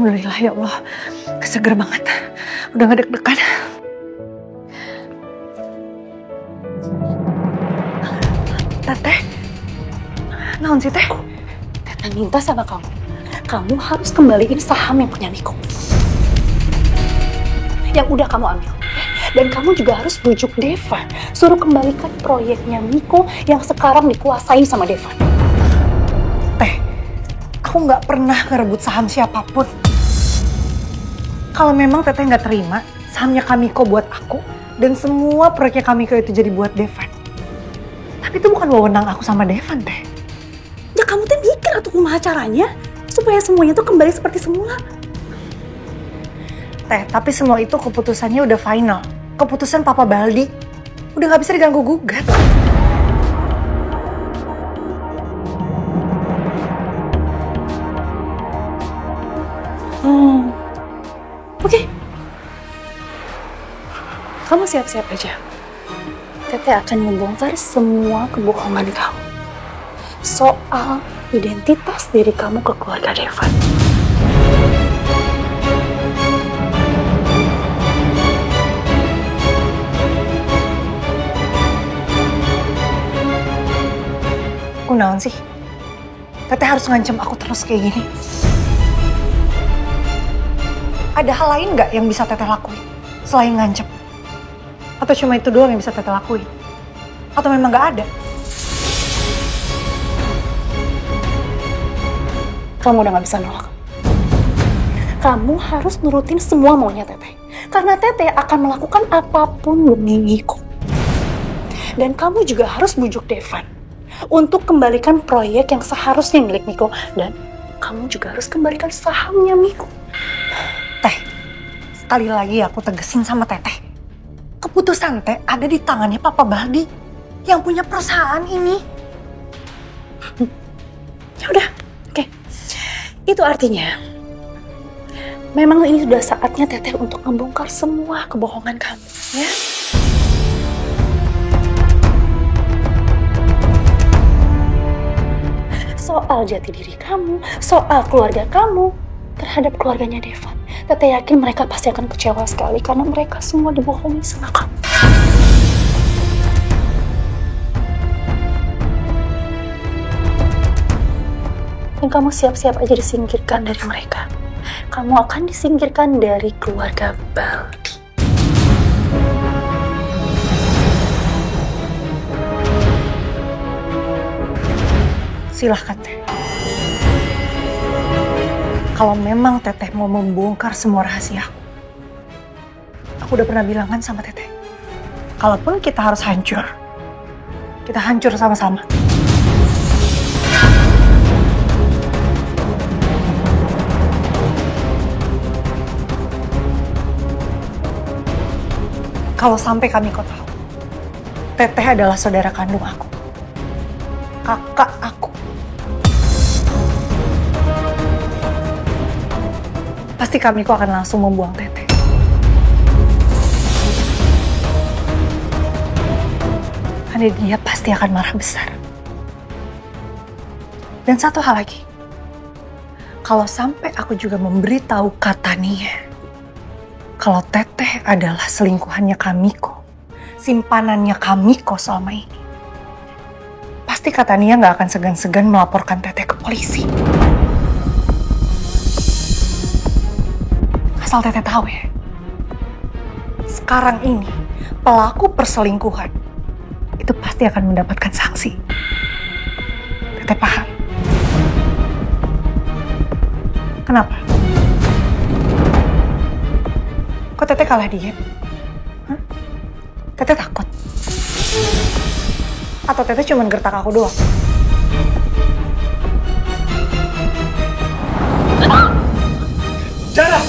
Alhamdulillah ya Allah, seger banget. Udah gak deg-degan. Teteh, naon sih teh? Teteh minta sama kamu, kamu harus kembaliin saham yang punya Miko. Yang udah kamu ambil. Dan kamu juga harus bujuk Devan, suruh kembalikan proyeknya Miko yang sekarang dikuasain sama Devan. Teh, aku nggak pernah ngerebut saham siapapun. Kalau memang teteh nggak terima sahamnya Kamiko buat aku dan semua proyeknya Kamiko itu jadi buat Devan, tapi itu bukan wewenang aku sama Devan, teh. Ya kamu tuh mikir atau kumaha caranya supaya semuanya tuh kembali seperti semula. Teh, tapi semua itu keputusannya udah final. Keputusan Papa Baldi udah nggak bisa diganggu gugat. Oke. Kamu siap-siap aja. Teteh akan membongkar semua kebohongan kamu soal identitas diri kamu ke keluarga Devan. Kunaon sih? Teteh harus ngancam aku terus kayak gini. Ada hal lain nggak yang bisa teteh lakuin selain ngancam? Atau cuma itu doang yang bisa teteh lakuin? Atau memang nggak ada? Kamu udah gak bisa nolak. Kamu harus nurutin semua maunya teteh. Karena teteh akan melakukan apapun demi Miko. Dan kamu juga harus bujuk Devan untuk kembalikan proyek yang seharusnya milik Miko. Dan kamu juga harus kembalikan sahamnya Miko. Teh, sekali lagi aku tegesin sama teteh. Keputusan teh ada di tangannya Papa Baldi yang punya perusahaan ini. Ya udah, oke. Itu artinya memang ini sudah saatnya teteh untuk membongkar semua kebohongan kamu, ya? Soal jati diri kamu, soal keluarga kamu terhadap keluarganya Devan. Teteh yakin mereka pasti akan kecewa sekali karena mereka semua dibohongi sama kamu. Dan kamu siap-siap aja disingkirkan dari mereka. Kamu akan disingkirkan dari keluarga Baldi. Silahkan teh. Kalau memang teteh mau membongkar semua rahasia aku udah pernah bilang kan sama teteh. Kalaupun kita harus hancur, kita hancur sama-sama. Kalau sampai Kamiko tahu, teteh adalah saudara kandung aku, kakak aku. Pasti Kamiko akan langsung membuang teteh. Karena dia pasti akan marah besar. Dan satu hal lagi, kalau sampai aku juga memberitahu Katania kalau teteh adalah selingkuhannya Kamiko, simpanannya Kamiko selama ini, pasti Katania nggak akan segan-segan melaporkan teteh ke polisi. Asal teteh tahu ya, sekarang ini pelaku perselingkuhan itu pasti akan mendapatkan sanksi. Teteh paham? Kenapa? Kok teteh kalah diem? Hah? Teteh takut? Atau teteh cuma gertak aku doang? Jangan!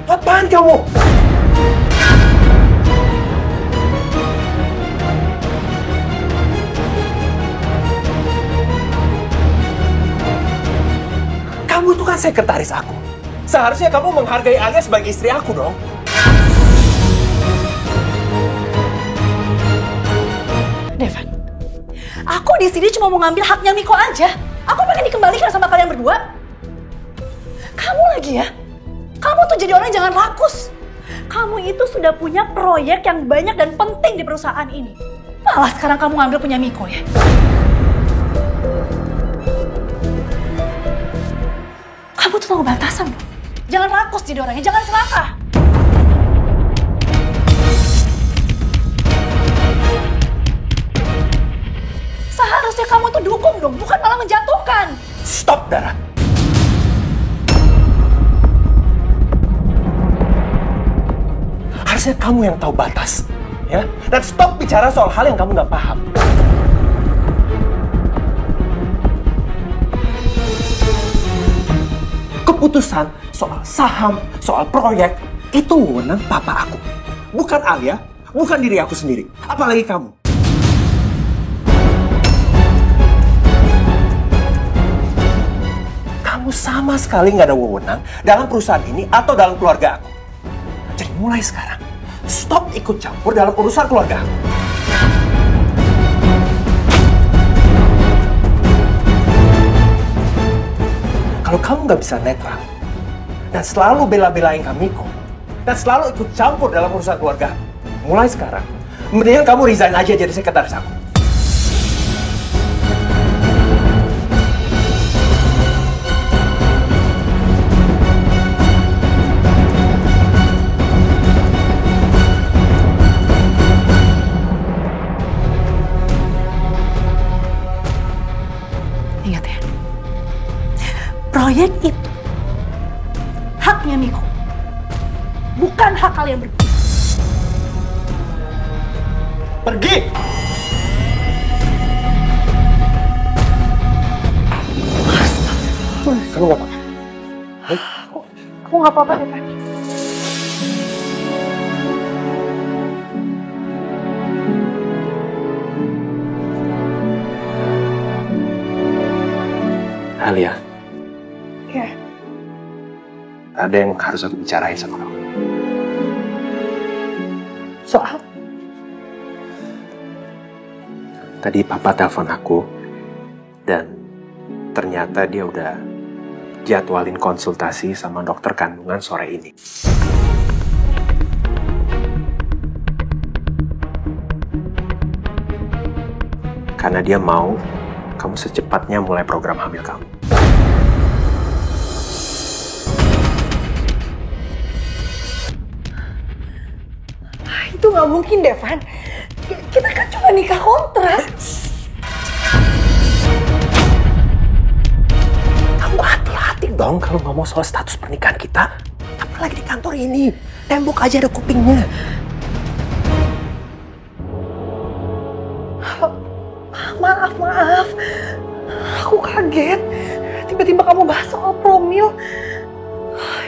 Apaan kamu? Kamu itu kan sekretaris aku. Seharusnya kamu menghargai Alia sebagai istri aku dong. Aku di sini cuma mau ngambil haknya Miko aja. Aku pengen dikembalikan sama kalian berdua. Kamu lagi ya? Kamu tuh jadi orang yang jangan rakus. Kamu itu sudah punya proyek yang banyak dan penting di perusahaan ini. Malah sekarang kamu ngambil punya Miko ya? Kamu tuh tahu batasan loh. Jangan rakus jadi orangnya, jangan serakah. Seharusnya kamu tuh dukung dong, bukan malah menjatuhkan. Stop, Dara. Harusnya kamu yang tahu batas, ya. Dan stop bicara soal hal yang kamu nggak paham. Keputusan soal saham, soal proyek, itu wewenang papa aku. Bukan Alia, bukan diri aku sendiri. Apalagi kamu. Kamu sama sekali nggak ada wewenang dalam perusahaan ini atau dalam keluarga aku. Jadi mulai sekarang, stop ikut campur dalam urusan keluarga aku. Kalau kamu nggak bisa netral, dan selalu bela-belain Kamiko, dan selalu ikut campur dalam urusan keluarga aku, mulai sekarang, mendingan kamu resign aja jadi sekretaris aku. Ingat ya, proyek itu haknya Miko, bukan hak kalian berdua. Pergi! Kamu nggak apa-apa? Aku nggak apa-apa deh, Pak. Alia, Ya, ada yang harus aku bicarain sama kamu. soal Tadi papa telepon aku, dan ternyata dia udah jadwalin konsultasi sama dokter kandungan sore ini. Karena dia mau kamu secepatnya mulai program hamil kamu. itu nggak mungkin deh, Van. Kita kan cuma nikah kontrak. Kamu hati-hati dong kalau ngomong soal status pernikahan kita. Apalagi di kantor ini. Tembok aja ada kupingnya. Maaf. Aku kaget. Tiba-tiba kamu bahas soal promil.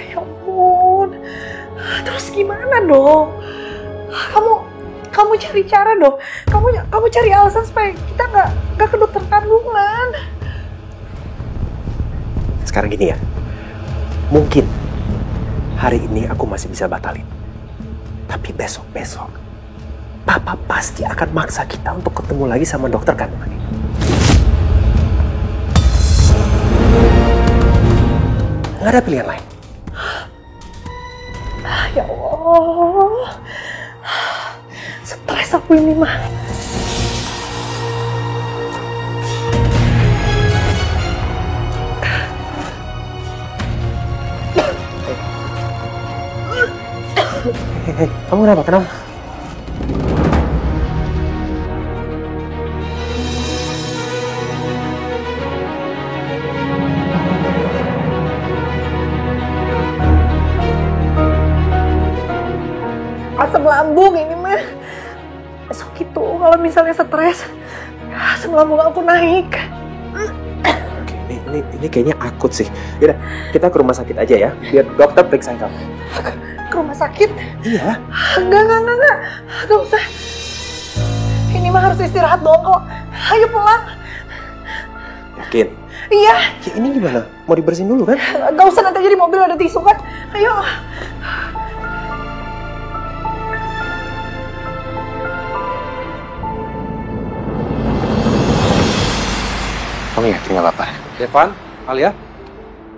Ya ampun. Terus gimana dong? Kamu cari cara dong. Kamu cari alasan supaya kita nggak ke dokter kandungan. Sekarang gini ya. Mungkin hari ini aku masih bisa batalin. Tapi besok-besok Papa pasti akan maksa kita untuk ketemu lagi sama dokter kandungan ini. Nggak ada pilihan lain. Ya Allah. Stres aku ini, mah. Hei, kamu kenapa? Asam lambung ini mah. Besok itu kalau misalnya stres, asam lambung aku naik. Oke, ini kayaknya akut sih. Yaudah, kita ke rumah sakit aja ya, biar dokter periksa kamu. Ke rumah sakit? Iya. Enggak. Gak usah. Ini mah harus istirahat doang kok. Ayo pulang. Yakin? Iya. Ya, ini gimana? Mau dibersihin dulu kan? Gak usah, nanti aja di mobil ada tisu kan. Ayo. Kamu yakin nggak apa-apa? Devan, Alia,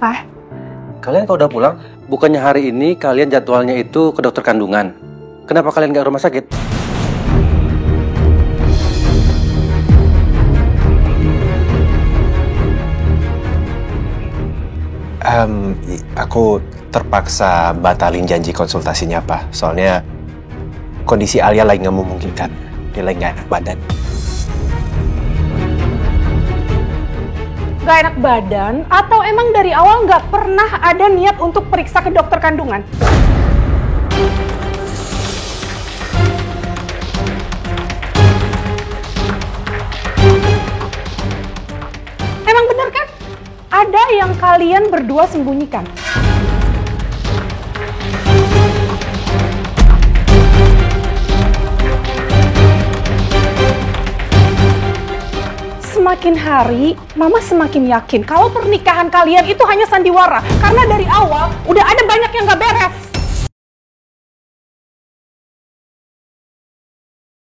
Pak, Kalian kalau udah pulang, bukannya hari ini kalian jadwalnya itu ke dokter kandungan? Kenapa kalian nggak ke rumah sakit? Aku terpaksa batalin janji konsultasinya, Pak. Soalnya kondisi Alia lagi nggak memungkinkan. Dia lagi nggak enak badan. Gak enak badan atau emang dari awal gak pernah ada niat untuk periksa ke dokter kandungan? Emang bener kan? Ada yang kalian berdua sembunyikan. Semakin hari, Mama semakin yakin kalau pernikahan kalian itu hanya sandiwara. Karena dari awal udah ada banyak yang gak beres.